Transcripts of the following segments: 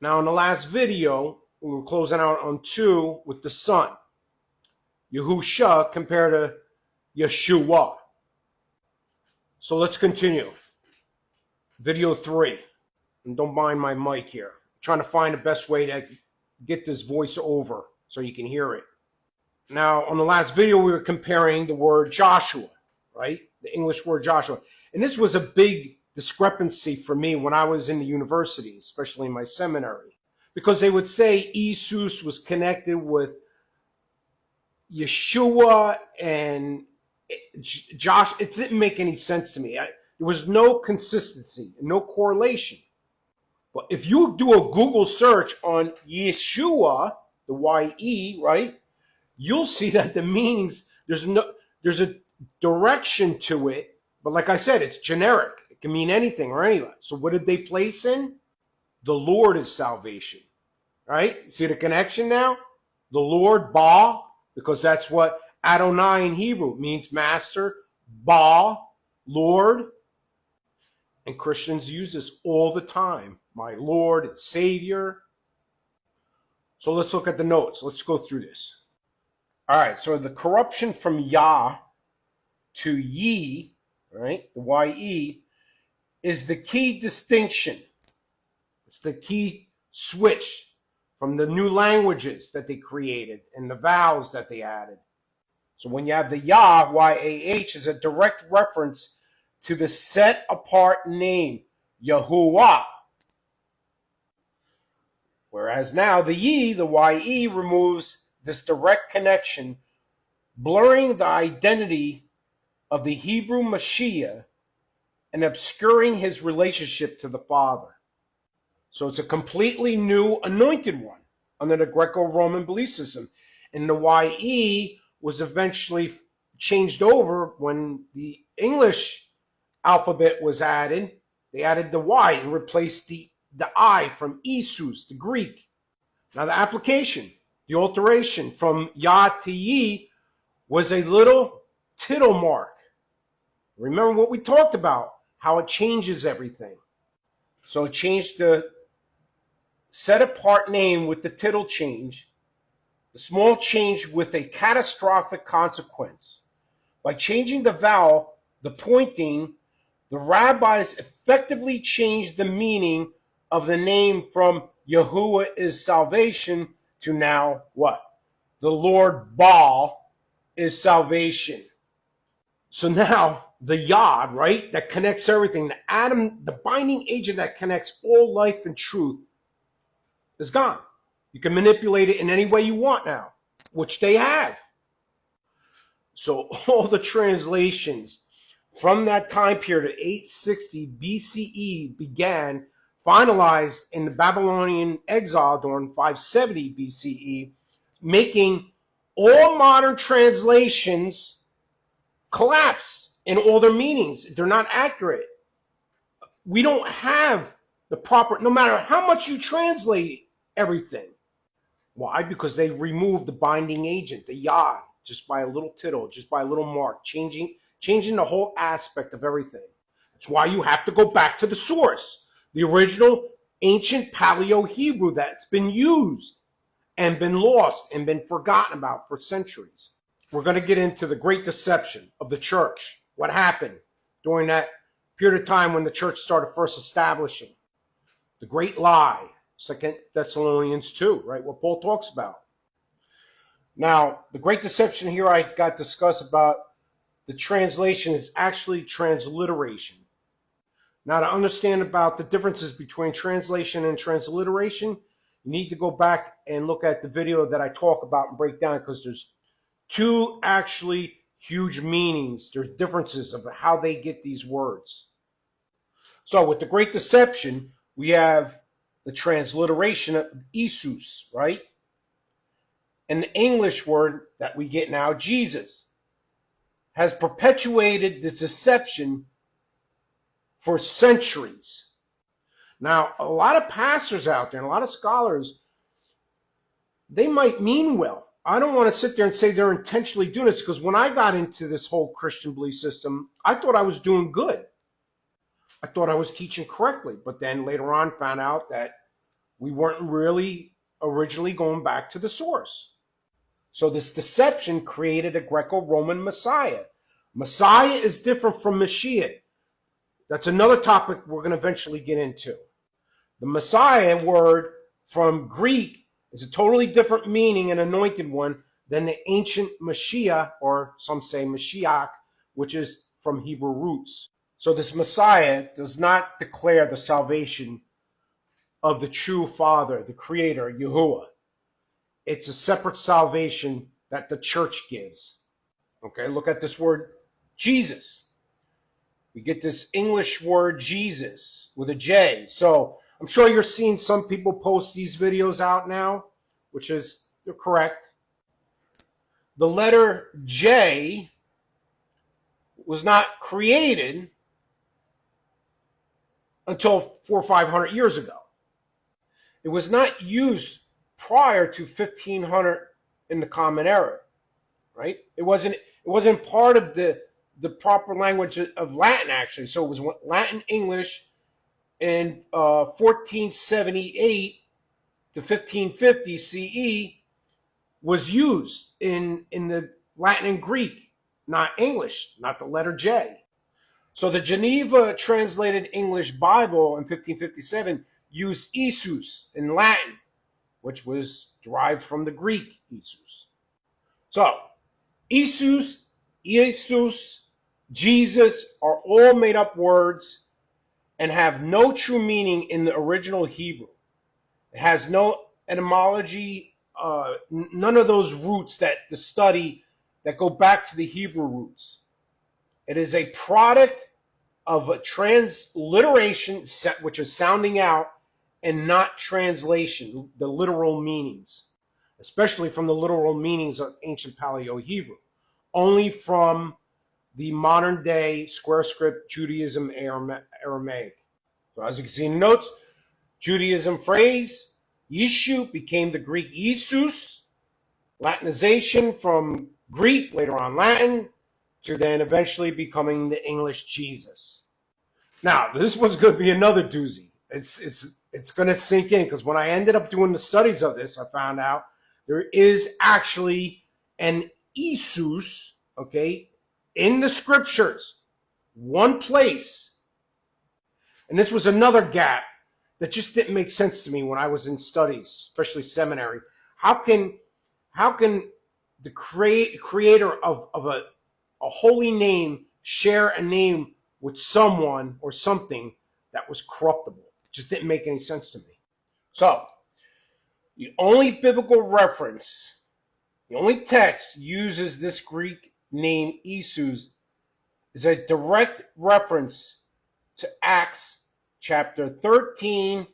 Now, in the last video, we were closing out on 2 with the Son, Yahusha compared to Yeshua. So let's continue. Video 3. And don't mind my mic here. I'm trying to find the best way to get this voice over so you can hear it. Now, on the last video, we were comparing the word Joshua, right? The English word Joshua. And this was a big discrepancy for me when I was in the university, especially in my seminary, because they would say Jesus was connected with Yeshua and Josh. It didn't make any sense to me. There was no consistency, no correlation. But if you do a Google search on Yeshua, the Y-E, right, you'll see that the meanings, there's a direction to it, but like I said, it's generic. It can mean anything or anyone. So what did they place in? The Lord is salvation, right? See the connection now? The Lord, Ba, because that's what Adonai in Hebrew means, master. Ba, Lord. And Christians use this all the time. My Lord and Savior. So let's look at the notes. Let's go through this. All right, so the corruption from Yah to Ye, right, the Y-E, is the key distinction. It's the key switch from the new languages that they created and the vowels that they added. So when you have the Yah, Y-A-H, is a direct reference to the set-apart name, Yahuah. Whereas now the Ye, the Y-E, removes this direct connection, blurring the identity of the Hebrew Mashiach and obscuring his relationship to the Father. So it's a completely new anointed one under the Greco-Roman belief system. And the Y-E was eventually changed over when the English alphabet was added. They added the Y and replaced the I from Isus, the Greek. Now the application, the alteration from Yah to Ye was a little tittle mark. Remember what we talked about, how it changes everything. So it changed the set apart name with the tittle change, the small change with a catastrophic consequence. By changing the vowel, the pointing, the rabbis effectively changed the meaning of the name from Yahuah is salvation to now what? The Lord Baal is salvation. So now the Yod, right, that connects everything, the atom, the binding agent that connects all life and truth is gone. You can manipulate it in any way you want now, which they have. So all the translations from that time period of 860 BCE began, finalized in the Babylonian exile during 570 BCE, making all modern translations collapse in all their meanings. They're not accurate. We don't have the proper, no matter how much you translate everything. Why? Because they removed the binding agent, the Yah, just by a little tittle, just by a little mark, changing the whole aspect of everything. That's why you have to go back to the source, the original ancient Paleo-Hebrew that's been used and been lost and been forgotten about for centuries. We're going to get into the great deception of the church, what happened during that period of time when the church started first establishing. The great lie, 2 Thessalonians 2, right, what Paul talks about. Now, the great deception here I got discussed about the translation is actually transliteration. Now, to understand about the differences between translation and transliteration, you need to go back and look at the video that I talk about and break down, because there's two actually huge meanings. There's differences of how they get these words. So with the great deception, we have the transliteration of Isus, right? And the English word that we get now, Jesus, has perpetuated this deception for centuries. Now, a lot of pastors out there and a lot of scholars, they might mean well. I don't want to sit there and say they're intentionally doing this, because when I got into this whole Christian belief system, I thought I was doing good. I thought I was teaching correctly, but then later on found out that We weren't really originally going back to the source. So this deception created a Greco-Roman Messiah. Messiah is different from Mashiach. That's another topic we're going to eventually get into. The Messiah word from Greek is a totally different meaning, an anointed one, than the ancient Mashiach, or some say Mashiach, which is from Hebrew roots. So this Messiah does not declare the salvation of the true Father, the Creator, Yahuah. It's a separate salvation that the church gives. Okay, look at this word, Jesus. We get this English word, Jesus, with a J. So I'm sure you're seeing some people post these videos out now, which is, they're correct. The letter J was not created until 400 or 500 years ago. It was not used prior to 1500 in the Common Era, right? It wasn't part of the proper language of Latin, actually. So it was Latin English in 1478 to 1550 CE was used in the Latin and Greek, not English, not the letter J. So the Geneva translated English Bible in 1557 used Isus in Latin, which was derived from the Greek Isus. So Isus, Jesus, Jesus are all made up words and have no true meaning in the original Hebrew. It has no etymology, none of those roots that the study that go back to the Hebrew roots. It is a product of a transliteration, which is sounding out, and not translation, the literal meanings, especially from the literal meanings of ancient Paleo-Hebrew, only from the modern day Square Script Judaism Aramaic. So as you can see in the notes, Judaism phrase, Yeshu became the Greek Jesus, Latinization from Greek, later on Latin, to then eventually becoming the English Jesus. Now, this one's going to be another doozy. It's going to sink in, because when I ended up doing the studies of this, I found out there is actually an Isus, okay, in the scriptures, one place. And this was another gap that just didn't make sense to me when I was in studies, especially seminary. How can the creator of a holy name share a name with someone or something that was corruptible? It just didn't make any sense to me. So the only biblical reference, the only text uses this Greek name Isus is a direct reference to Acts chapter 13,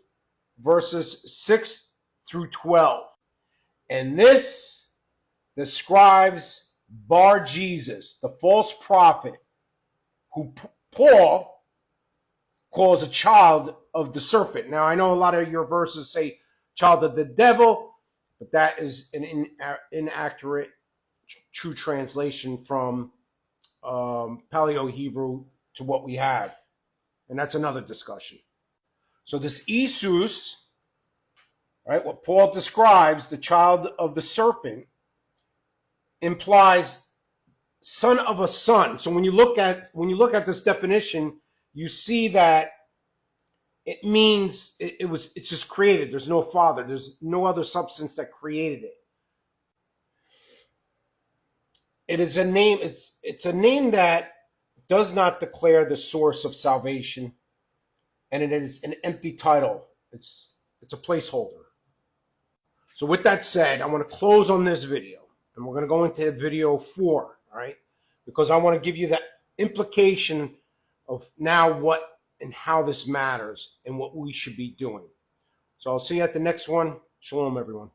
verses 6 through 12. And this describes Bar Jesus, the false prophet, who Paul calls a child of the serpent. Now, I know a lot of your verses say child of the devil, but that is an inaccurate true translation from Paleo-Hebrew to what we have. And that's another discussion. So this Isus, right, what Paul describes, the child of the serpent, implies son of a son. So when you look at this definition, you see that it means it's just created. There's no father. There's no other substance that created it. It is a name. It's a name that does not declare the source of salvation, and it is an empty title. It's a placeholder. So with that said, I want to close on this video, and we're going to go into video 4, all right? Because I want to give you the implication of now what and how this matters and what we should be doing. So I'll see you at the next one. Shalom, everyone.